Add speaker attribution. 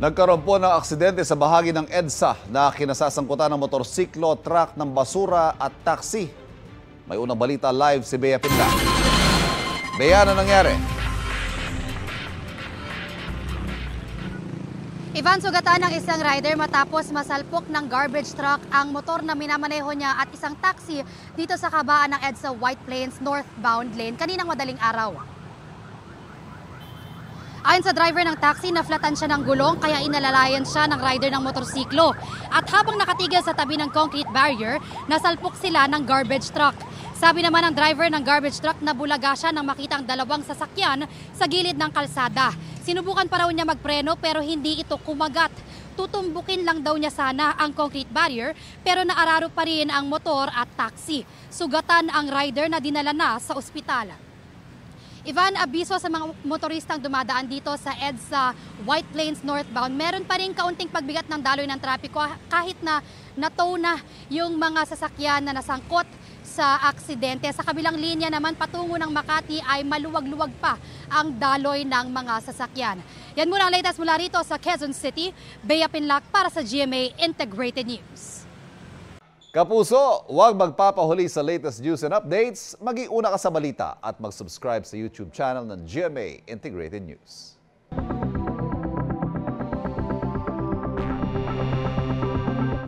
Speaker 1: Nagkaroon po ng aksidente sa bahagi ng EDSA na kinasasangkutan ng motorsiklo, truck ng basura at taxi. May unang balita live si Bea Pinda. Bea, na nangyari?
Speaker 2: Ivan, sugatan ng isang rider matapos masalpok ng garbage truck ang motor na minamaneho niya at isang taxi dito sa kabaan ng EDSA White Plains northbound lane kaninang madaling araw. Ayon sa driver ng taxi, naflatan siya ng gulong kaya inalalayan siya ng rider ng motorsiklo. At habang nakatigil sa tabi ng concrete barrier, nasalpok sila ng garbage truck. Sabi naman ng driver ng garbage truck na bulaga siya nang makita ang dalawang sasakyan sa gilid ng kalsada. Sinubukan pa raw niya magpreno pero hindi ito kumagat. Tutumbukin lang daw niya sana ang concrete barrier pero naararo pa rin ang motor at taxi. Sugatan ang rider na dinala na sa ospital. Ivan, abiso sa mga motoristang dumadaan dito sa EDSA White Plains northbound. Meron pa rin kaunting pagbigat ng daloy ng trapiko kahit na natow na yung mga sasakyan na nasangkot sa aksidente. Sa kabilang linya naman patungo ng Makati ay maluwag-luwag pa ang daloy ng mga sasakyan. Yan muna ang latest mula rito sa Quezon City. Bea Pinlac para sa GMA Integrated News.
Speaker 1: Kapuso, huwag magpapahuli sa latest news and updates. Mag-iuna ka sa balita at mag-subscribe sa YouTube channel ng GMA Integrated News.